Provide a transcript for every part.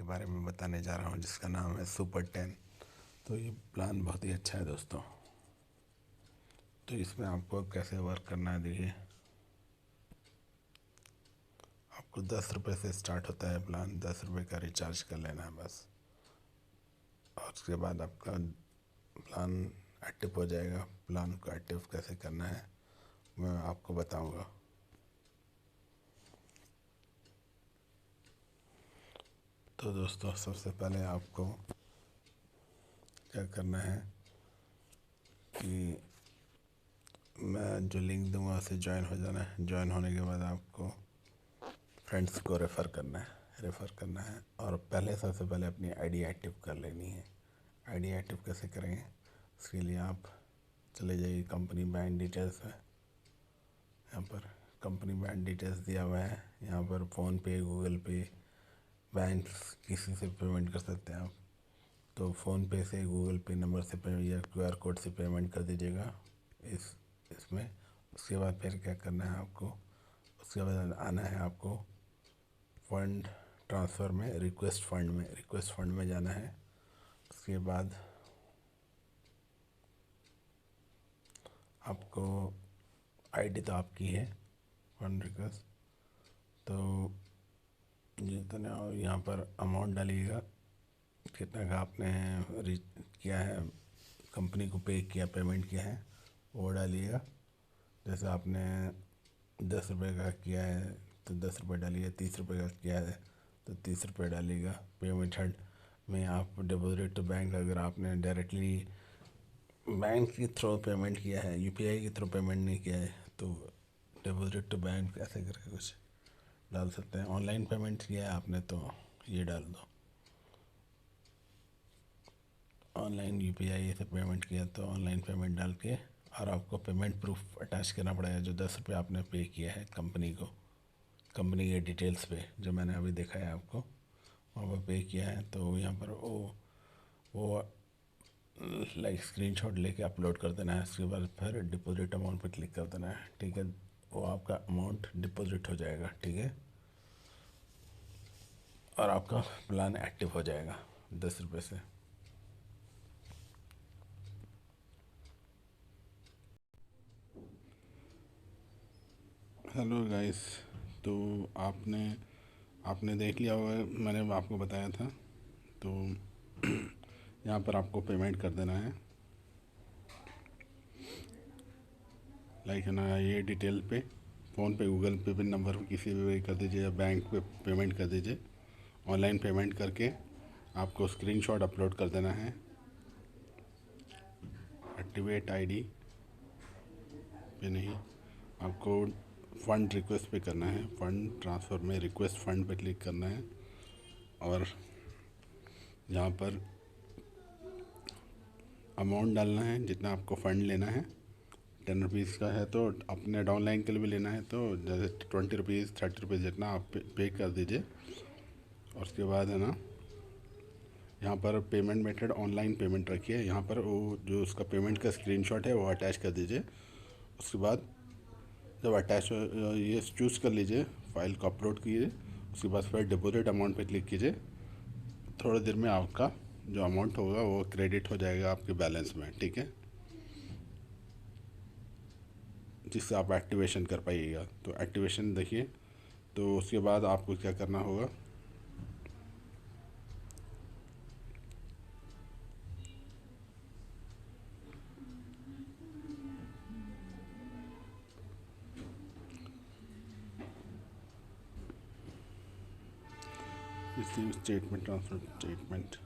बारे में बताने जा रहा हूँ जिसका नाम है सुपर 10। तो ये प्लान बहुत ही अच्छा है दोस्तों। तो इसमें आपको कैसे वर्क करना है, देखिए आपको 10 रुपये से स्टार्ट होता है प्लान। 10 रुपये का रिचार्ज कर लेना है बस, और उसके बाद आपका प्लान एक्टिव हो जाएगा। प्लान को एक्टिव कैसे करना है मैं आपको बताऊंगा। तो दोस्तों सबसे पहले आपको क्या करना है कि मैं जो लिंक दूंगा उसे ज्वाइन हो जाना है। ज्वाइन होने के बाद आपको फ्रेंड्स को रेफ़र करना है और पहले सबसे पहले अपनी आईडी एक्टिव कर लेनी है। आईडी एक्टिव कैसे करेंगे, इसके लिए आप चले जाइए कंपनी बैंक डिटेल्स में। यहाँ पर कंपनी बैंक डिटेल्स दिया हुआ है। यहाँ पर फ़ोन पे, गूगल पे, बैंक किसी से पेमेंट कर सकते हैं आप। तो फ़ोन पे से, गूगल पे नंबर से या QR कोड से पेमेंट कर दीजिएगा इसमें। उसके बाद फिर क्या करना है आपको, उसके बाद आना है आपको फंड ट्रांसफ़र में, रिक्वेस्ट फंड में जाना है। उसके बाद आपको आईडी तो आपकी है, फंड रिक्वेस्ट। तो जितना यहाँ पर अमाउंट डालिएगा, कितना का आपने किया है, कंपनी को पे किया, पेमेंट किया है, वो डालिएगा। जैसे आपने 10 रुपये का किया है तो 10 रुपये डालिए। 30 रुपये का किया है तो 30 रुपये डालिएगा। पे मेथड में आप डिपॉजिट टू बैंक, अगर आपने डायरेक्टली बैंक के थ्रू पेमेंट किया है, UPI के थ्रू पेमेंट नहीं किया है, तो डिपॉजिट टू बैंक ऐसे करके कुछ डाल सकते हैं। ऑनलाइन पेमेंट किया है आपने तो ये डाल दो, ऑनलाइन UPI से पेमेंट किया तो ऑनलाइन पेमेंट डाल के, और आपको पेमेंट प्रूफ अटैच करना पड़ेगा। जो 10 रुपये आपने पे किया है कंपनी को, कंपनी के डिटेल्स पे जो मैंने अभी देखा है आपको, वहाँ पर पे किया है। तो यहाँ पर वो लाइक स्क्रीनशॉट लेके अपलोड कर देना है। उसके बाद फिर डिपॉजिट अमाउंट पे क्लिक कर देना है, ठीक है। वो आपका अमाउंट डिपॉजिट हो जाएगा, ठीक है, और आपका प्लान एक्टिव हो जाएगा 10 रुपये से। हेलो गाइस, तो आपने देख लिया होगा, मैंने आपको बताया था। तो यहाँ पर आपको पेमेंट कर देना है, लाइक है ना, ये डिटेल पे फ़ोन पे, गूगल पे पिन नंबर पे किसी भी कर दीजिए, या बैंक पे पेमेंट कर दीजिए। ऑनलाइन पेमेंट करके आपको स्क्रीनशॉट अपलोड कर देना है। एक्टिवेट आईडी पे नहीं, आपको फ़ंड रिक्वेस्ट पे करना है। फ़ंड ट्रांसफ़र में रिक्वेस्ट फ़ंड पे क्लिक करना है, और यहाँ पर अमाउंट डालना है जितना आपको फ़ंड लेना है। 10 रुपीज़ का है तो अपने डाउनलाइन के लिए भी लेना है तो जैसे 20 रुपीज़, 30 रुपीज़ जितना आप पे कर दीजिए। और उसके बाद है ना, यहाँ पर पेमेंट मेथड ऑनलाइन पेमेंट रखिए। यहाँ पर वो जो उसका पेमेंट का स्क्रीनशॉट है वो अटैच कर दीजिए। उसके बाद जब अटैच ये चूज़ कर लीजिए, फाइल को अपलोड कीजिए। उसके बाद फिर डिपॉजिट अमाउंट पे क्लिक कीजिए। थोड़ी देर में आपका जो अमाउंट होगा वो क्रेडिट हो जाएगा आपके बैलेंस में, ठीक है, जिससे आप एक्टिवेशन कर पाइएगा। तो एक्टिवेशन देखिए। तो उसके बाद आपको क्या करना होगा, receive statement, transfer statement.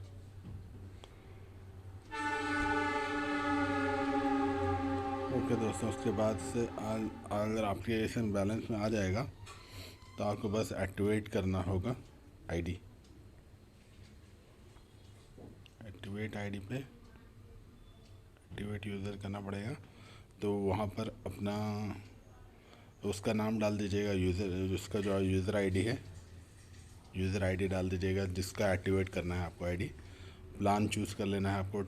Okay दोस्तों, उसके बाद से अगर आपके बैलेंस में आ जाएगा तो आपको बस एक्टिवेट करना होगा आईडी। एक्टिवेट आईडी पे एक्टिवेट यूज़र करना पड़ेगा। तो वहाँ पर अपना उसका नाम डाल दीजिएगा, यूज़र, उसका जो यूज़र आईडी है, यूज़र आईडी डाल दीजिएगा जिसका एक्टिवेट करना है आपको आईडी। प्लान चूज़ कर लेना है आपको।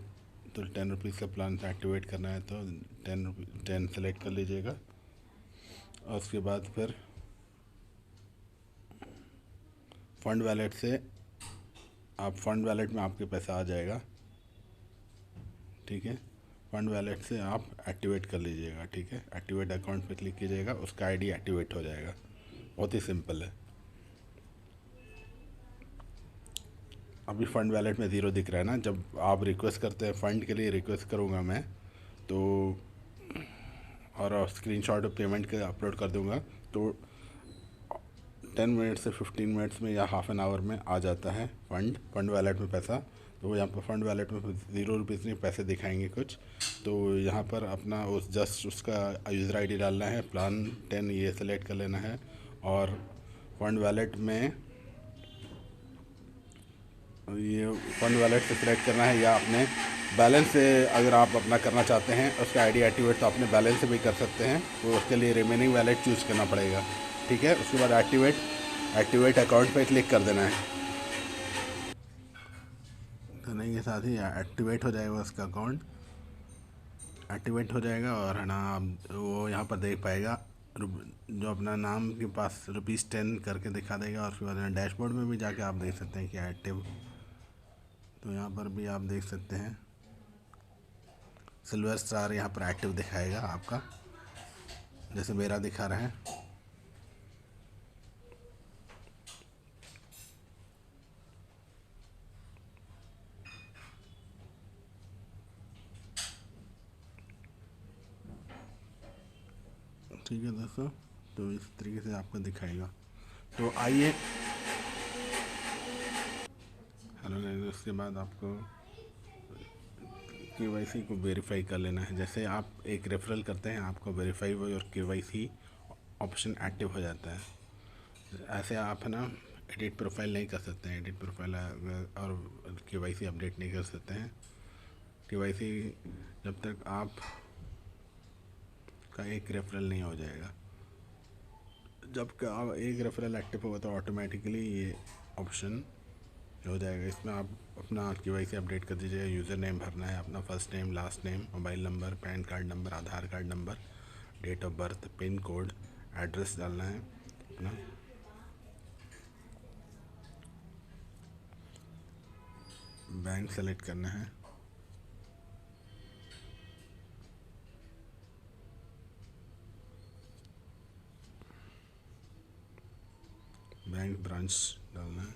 तो 10 रुपीज़ का प्लान से एक्टिवेट करना है तो 10 सेलेक्ट कर लीजिएगा। और उसके बाद फिर फंड वैलेट से आप फंड वैलेट में आपके पैसा आ जाएगा, ठीक है। फंड वैलेट से आप एक्टिवेट कर लीजिएगा, ठीक है। एक्टिवेट अकाउंट पे क्लिक कीजिएगा, उसका आईडी एक्टिवेट हो जाएगा। बहुत ही सिंपल है। अभी फ़ंड वैलेट में ज़ीरो दिख रहा है ना। जब आप रिक्वेस्ट करते हैं फ़ंड के लिए, रिक्वेस्ट करूँगा मैं तो, और स्क्रीनशॉट पेमेंट के अपलोड कर दूँगा तो 10 मिनट से 15 मिनट्स में या हाफ एन आवर में आ जाता है फंड वैलेट में पैसा। तो यहाँ पर फंड वैलेट में ₹0 नहीं पैसे दिखाएंगे कुछ। तो यहाँ पर अपना उस जस्ट उसका यूज़र आईडी डालना है, प्लान 10 ये सेलेक्ट कर लेना है। और फंड वैलेट में ये फंड वैलेट से सिलेक्ट करना है, या अपने बैलेंस से अगर आप अपना करना चाहते हैं उसका आईडी एक्टिवेट, तो अपने बैलेंस से भी कर सकते हैं। तो उसके लिए रिमेनिंग वैलेट चूज़ करना पड़ेगा, ठीक है। उसके बाद एक्टिवेट अकाउंट पे क्लिक कर देना है। करने के साथ ही एक्टिवेट हो जाएगा उसका अकाउंट, एक्टिवेट हो जाएगा। और है ना, वो यहाँ पर देख पाएगा जो अपना नाम के पास ₹10 करके दिखा देगा। और उसके बाद डैशबोर्ड में भी जाके आप देख सकते हैं कि एक्टिव, तो यहाँ पर भी आप देख सकते हैं सिल्वर स्टार यहाँ पर एक्टिव दिखाएगा आपका, जैसे मेरा दिखा रहा है। ठीक है दोस्तों, तो इस तरीके से आपको दिखाएगा। तो आइए, हेलो गाइस, उसके बाद आपको केवाईसी को वेरीफाई कर लेना है। जैसे आप एक रेफरल करते हैं, आपको वेरीफाई और केवाईसी ऑप्शन एक्टिव हो जाता है। ऐसे आप है ना एडिट प्रोफाइल नहीं कर सकते हैं, एडिट प्रोफाइल और केवाईसी अपडेट नहीं कर सकते हैं। केवाईसी जब तक आप का एक रेफरल नहीं हो जाएगा, जब का एक रेफरल एक्टिव होगा तो ऑटोमेटिकली ये ऑप्शन हो जाएगा। इसमें आप अपना केवाईसी अपडेट कर दीजिएगा। यूज़र नेम भरना है अपना, first name, last name, mobile number, PAN card number, Aadhaar card number, date of birth, pin code, address डालना है अपना। बैंक सेलेक्ट करना है, बैंक ब्रांच डालना है,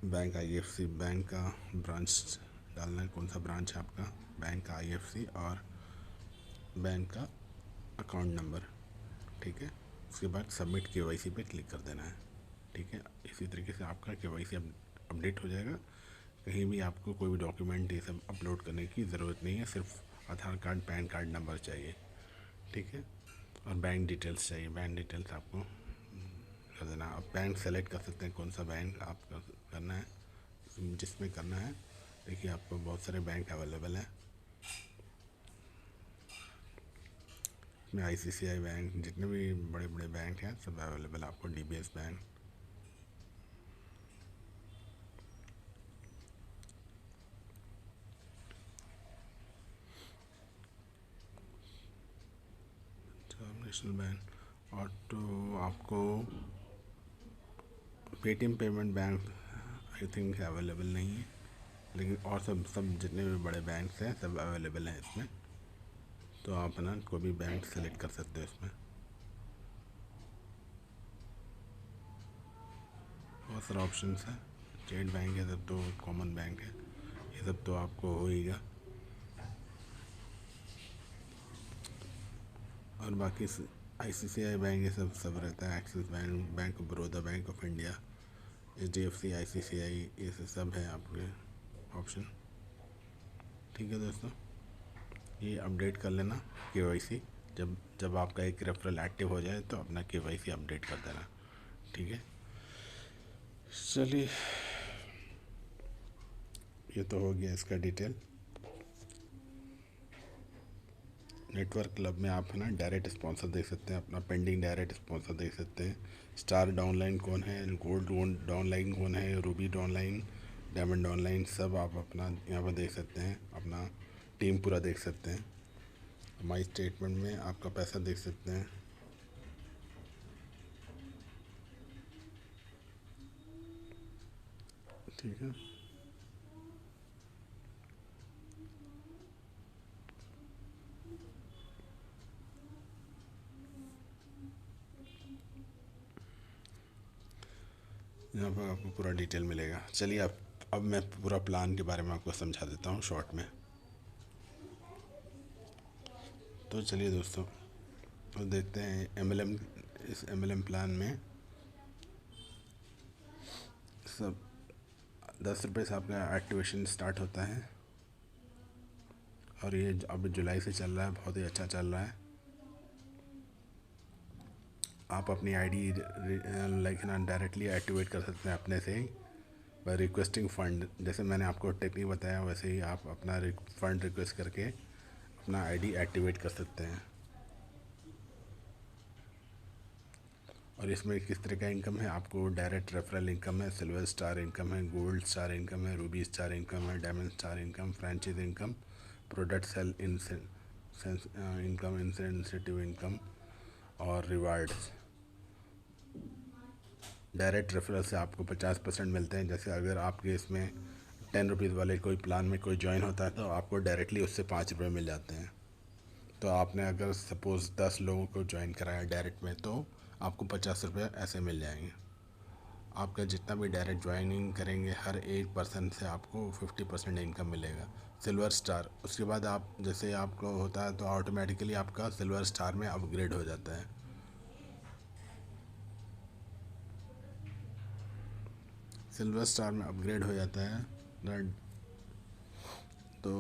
बैंक आईएफसी बैंक का ब्रांच डालना है, कौन सा ब्रांच है आपका, बैंक का आईएफसी और बैंक का अकाउंट नंबर, ठीक है। उसके बाद सबमिट केवाईसी पे क्लिक कर देना है, ठीक है। इसी तरीके से आपका केवाईसी अपडेट हो जाएगा। कहीं भी आपको कोई भी डॉक्यूमेंट ये सब अपलोड करने की ज़रूरत नहीं है, सिर्फ आधार कार्ड, पैन कार्ड नंबर चाहिए, ठीक है। और बैंक डिटेल्स चाहिए, बैंक डिटेल्स आपको कर देना। आप बैंक सेलेक्ट कर सकते हैं कौन सा बैंक आप करना है, जिसमें करना है। देखिए आपको बहुत सारे बैंक अवेलेबल हैं इसमें, आईसीआईसीआई बैंक, जितने भी बड़े बड़े बैंक हैं सब अवेलेबल आपको, डीबीएस बैंक। National bank. और तो आपको Paytm payment bank I think available नहीं है, लेकिन और सब जितने भी बड़े बैंक हैं सब अवेलेबल हैं इसमें। तो आप ना कोई भी बैंक सेलेक्ट कर सकते हो इसमें। बहुत सारे ऑप्शंस हैं। स्टेट बैंक है सब, तो कॉमन बैंक है, ये सब तो आपको होएगा। और बाकी आईसीआईसीआई बैंक ये सब रहता है, axis bank, bank of Baroda, bank of India, HDFC, ICICI, ये सब है आपके ऑप्शन, ठीक है दोस्तों। ये अपडेट कर लेना केवाईसी, जब जब आपका एक रेफरल एक्टिव हो जाए तो अपना केवाईसी अपडेट कर देना, ठीक है। चलिए, ये तो हो गया इसका डिटेल। नेटवर्क क्लब में आप है ना डायरेक्ट स्पॉन्सर देख सकते हैं, अपना पेंडिंग डायरेक्ट स्पॉन्सर देख सकते हैं। स्टार डाउनलाइन कौन है, गोल्ड डाउनलाइन कौन है, रूबी डाउनलाइन, डायमंड डाउनलाइन, सब आप अपना यहाँ पर देख सकते हैं। अपना टीम पूरा देख सकते हैं। माई स्टेटमेंट में आपका पैसा देख सकते हैं। ठीक है। यहाँ पर आपको पूरा डिटेल मिलेगा। चलिए अब मैं पूरा प्लान के बारे में आपको समझा देता हूँ शॉर्ट में। तो चलिए दोस्तों, तो देखते हैं MLM। इस MLM प्लान में सब 10 रुपये से आपका एक्टिवेशन स्टार्ट होता है, और ये अब जुलाई से चल रहा है, बहुत ही अच्छा चल रहा है। आप अपनी आईडी लाइक ना डायरेक्टली एक्टिवेट कर सकते हैं अपने से ही बाय रिक्वेस्टिंग फ़ंड। जैसे मैंने आपको टेक्निक बताया वैसे ही आप अपना फ़ंड रिक्वेस्ट करके अपना आईडी एक्टिवेट कर सकते हैं। और इसमें किस तरह का इनकम है, आपको डायरेक्ट रेफरल इनकम है, सिल्वर स्टार इनकम है, गोल्ड स्टार इनकम है, रूबी स्टार इनकम है, diamond star income, franchise income, product sale income, incentive income और रिवार्ड्स। डायरेक्ट रेफरल से आपको 50% मिलते हैं। जैसे अगर आपके इसमें 10 रुपीज़ वाले कोई प्लान में कोई ज्वाइन होता है तो आपको डायरेक्टली उससे 5 रुपये मिल जाते हैं। तो आपने अगर सपोज़ 10 लोगों को ज्वाइन कराया डायरेक्ट में तो आपको 50 रुपये ऐसे मिल जाएंगे। आपका जितना भी डायरेक्ट ज्वाइनिंग करेंगे हर एक पर्सन से आपको 50% इनकम मिलेगा। सिल्वर स्टार, उसके बाद आप जैसे आपको होता है तो ऑटोमेटिकली आपका सिल्वर स्टार में अपग्रेड हो जाता है। सिल्वर स्टार में अपग्रेड हो जाता है तो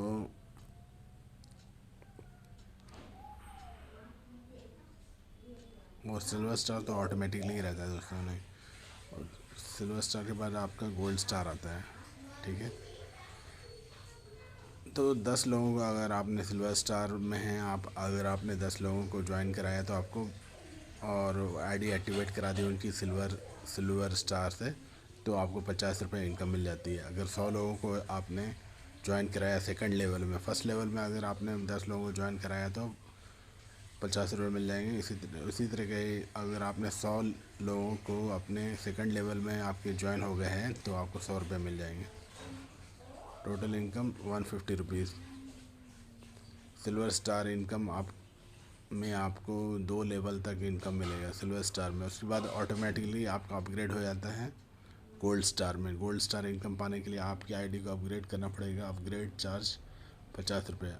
वो सिल्वर स्टार तो ऑटोमेटिकली ही रहता है दोस्तों। नहीं, और सिल्वर स्टार के बाद आपका गोल्ड स्टार आता है। ठीक है, तो 10 लोगों को अगर आपने सिल्वर स्टार में हैं, आप अगर आपने 10 लोगों को ज्वाइन कराया तो आपको और आईडी एक्टिवेट करा दी उनकी सिल्वर स्टार से तो आपको 50 रुपये इनकम मिल जाती है। अगर 100 लोगों को आपने ज्वाइन कराया सेकंड लेवल में, फर्स्ट लेवल में अगर आपने 10 लोगों को ज्वाइन कराया तो 50 रुपये मिल जाएंगे। इसी तरह के अगर आपने 100 लोगों को अपने सेकंड लेवल में आपके ज्वाइन हो गए हैं तो आपको 100 रुपये मिल जाएंगे। Total income 150 rupees. Silver star income आप में आपको 2 लेवल तक इनकम मिलेगा सिल्वर स्टार में। उसके बाद ऑटोमेटिकली आपका अपग्रेड हो जाता है गोल्ड स्टार में। गोल्ड स्टार इनकम पाने के लिए आपकी आईडी को अपग्रेड करना पड़ेगा। अपग्रेड चार्ज 50 रुपये।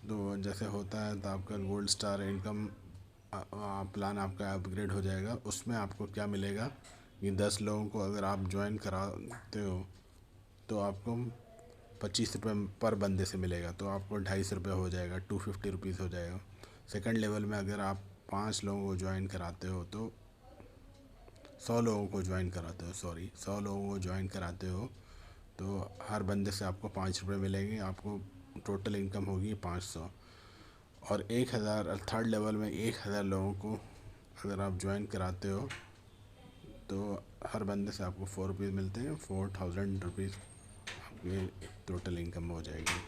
तो जैसे होता है तो आपका गोल्ड स्टार इनकम प्लान आपका अपग्रेड हो जाएगा। उसमें आपको क्या मिलेगा कि 10 लोगों को अगर आप ज्वाइन कराते हो तो आपको 25 रुपये पर बंदे से मिलेगा, तो आपको 250 रुपये हो जाएगा, 250 रुपीज़ हो जाएगा। सेकंड लेवल में अगर आप 5 लोगों को ज्वाइन कराते हो तो 100 लोगों को ज्वाइन कराते हो 100 लोगों को ज्वाइन कराते हो तो हर बंदे से आपको 5 रुपये मिलेंगे। आपको टोटल इनकम होगी 500। और 1000 थर्ड लेवल में 1000 लोगों को अगर आप ज्वाइन कराते हो तो हर बंदे से आपको 4 रुपीज़ मिलते हैं। 4000 रुपीज़ आपकी टोटल इनकम हो जाएगी।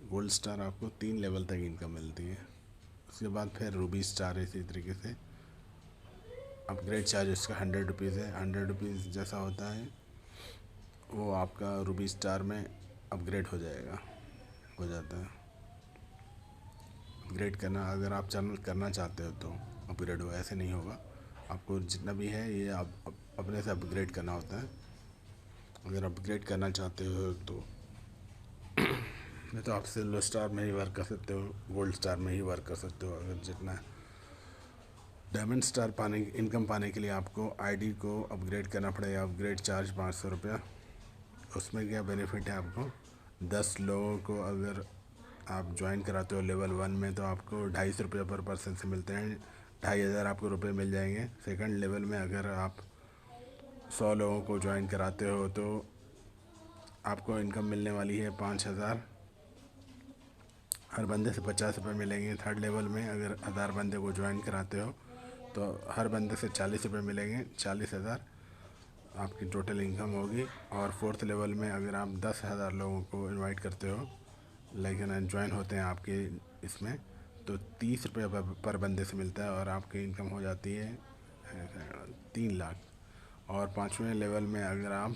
गोल्ड स्टार आपको 3 लेवल तक इनकम मिलती है। उसके बाद फिर रूबी स्टार इसी तरीके से अपग्रेड चार्ज उसका 100 रुपीज़ है। 100 रुपीज़ जैसा होता है वो आपका रूबी स्टार में अपग्रेड हो जाएगा, हो जाता है। अपग्रेड करना अगर आप चैनल करना चाहते हो तो अपग्रेड हो, ऐसे नहीं होगा। आपको जितना भी है ये आप अपने से अपग्रेड करना होता है। अगर अपग्रेड करना चाहते हो तो नहीं तो आप सिल्वर स्टार में ही वर्क कर सकते हो, गोल्ड स्टार में ही वर्क कर सकते हो। अगर जितना डायमंड स्टार इनकम पाने के लिए आपको आईडी को अपग्रेड करना पड़ेगा। अपग्रेड चार्ज 500 रुपया। उसमें क्या बेनिफिट है, आपको 10 लोगों को अगर आप ज्वाइन कराते हो लेवल 1 में तो आपको 250 रुपये पर पर्सन से मिलते हैं। 2500 आपको रुपये मिल जाएंगे। सेकंड लेवल में अगर आप 100 लोगों को ज्वाइन कराते हो तो आपको इनकम मिलने वाली है 5000। हर बंदे से 50 रुपये मिलेंगे। थर्ड लेवल में अगर 1000 बंदे को ज्वाइन कराते हो तो हर बंदे से 40 रुपये मिलेंगे। 40,000 आपकी टोटल इनकम होगी। और फोर्थ लेवल में अगर आप 10,000 लोगों को इनवाइट करते हो लेकिन ज्वाइन होते हैं आपके इसमें तो 30 रुपये पर बंदे से मिलता है और आपकी इनकम हो जाती है 3 लाख। और 5वें लेवल में अगर आप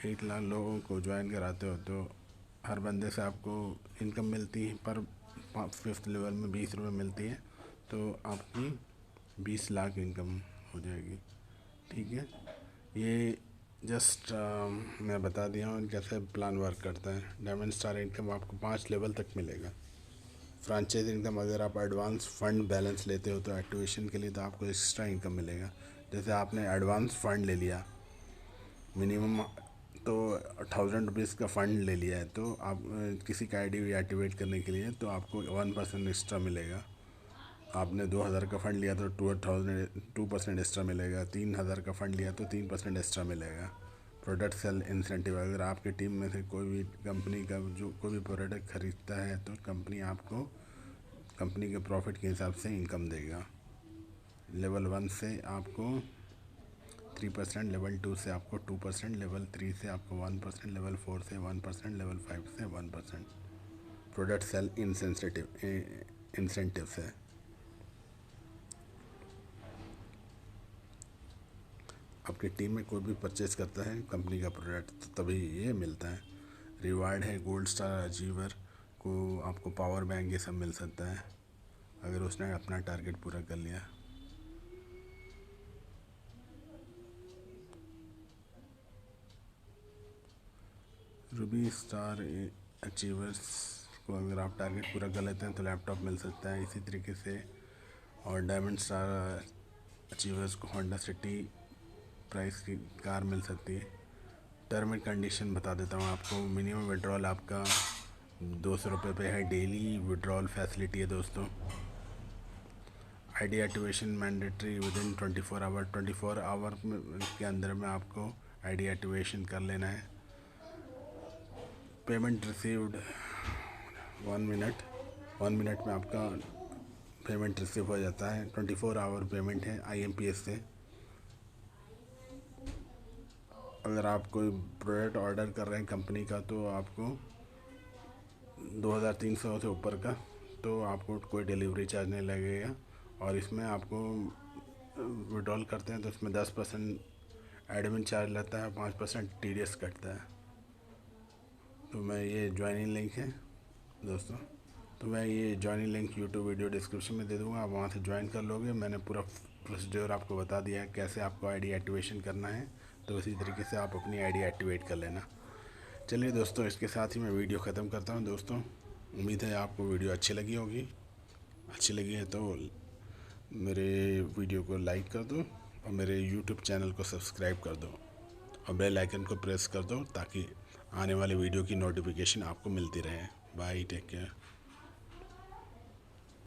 1 लाख लोगों को ज्वाइन कराते हो तो हर बंदे से आपको इनकम मिलती है, पर 5th लेवल में 20 रुपये मिलती है, तो आपकी 20 लाख इनकम हो जाएगी। ठीक है, ये जस्ट मैं बता दिया हूँ कैसे प्लान वर्क करता है। डायमंड स्टार इनकम आपको 5 लेवल तक मिलेगा। फ्रेंचाइज इनकम अगर आप एडवांस फंड बैलेंस लेते हो तो एक्टिवेशन के लिए तो आपको एक्स्ट्रा इनकम मिलेगा। जैसे आपने एडवांस फंड ले लिया, मिनिमम तो 1000 रुपीज़ का फ़ंड ले लिया है, तो आप किसी का आईडी एक्टिवेट करने के लिए तो आपको 1% एक्स्ट्रा मिलेगा। आपने 2000 का फ़ंड लिया तो 2% एक्स्ट्रा मिलेगा। 3000 का फ़ंड लिया तो 3% एक्स्ट्रा मिलेगा। प्रोडक्ट सेल इंसेंटिव, अगर आपकी टीम में से कोई भी कंपनी का जो कोई भी प्रोडक्ट खरीदता है तो कंपनी आपको कंपनी के प्रॉफिट के हिसाब से इनकम देगा। लेवल 1 से आपको 3%, लेवल 2 से आपको 2%, लेवल 3 से आपको 1%, लेवल 4 से 1%, लेवल 5 से 1%। प्रोडक्ट सेल इंसेंटिव से आपकी टीम में कोई भी परचेज करता है कंपनी का प्रोडक्ट तो तभी ये मिलता है। रिवार्ड है, गोल्ड स्टार अचीवर को आपको पावर बैंक ये सब मिल सकता है अगर उसने अपना टारगेट पूरा कर लिया। रूबी स्टार अचीवर्स को अगर आप टारगेट पूरा कर लेते हैं तो लैपटॉप मिल सकता है इसी तरीके से। और डायमंड स्टार अचीवर्स को होंडा सिटी प्राइस की कार मिल सकती है। टर्म एंड कंडीशन बता देता हूँ आपको। मिनिमम विड्रॉल आपका 200 रुपये पे है। डेली विड्रॉल फैसिलिटी है दोस्तों। ID activation mandatory within 24 hour के अंदर में आपको आईडी एक्टिवेशन कर लेना है। पेमेंट रिसीव्ड 1 मिनट में आपका पेमेंट रिसीव हो जाता है। 24 आवर पेमेंट है IMPS से। अगर आप कोई प्रोडक्ट ऑर्डर कर रहे हैं कंपनी का तो आपको 2300 से ऊपर का तो आपको कोई डिलीवरी चार्ज नहीं लगेगा। और इसमें आपको विड्रॉल करते हैं तो इसमें 10% एडमिन चार्ज लगता है, 5% TDS कटता है। तो मैं ये ज्वाइनिंग लिंक है दोस्तों, तो मैं ये joining link YouTube video description में दे दूँगा, आप वहाँ से ज्वाइन कर लोगे। मैंने पूरा प्रोसीजर आपको बता दिया है कैसे आपको आईडी एक्टिवेशन करना है, तो इसी तरीके से आप अपनी आईडी एक्टिवेट कर लेना। चलिए दोस्तों, इसके साथ ही मैं वीडियो ख़त्म करता हूँ। दोस्तों उम्मीद है आपको वीडियो अच्छी लगी होगी। अच्छी लगी है तो मेरे वीडियो को लाइक कर दो और मेरे यूट्यूब चैनल को सब्सक्राइब कर दो और बेल आइकन को प्रेस कर दो ताकि आने वाले वीडियो की नोटिफिकेशन आपको मिलती रहे। Bye, take care.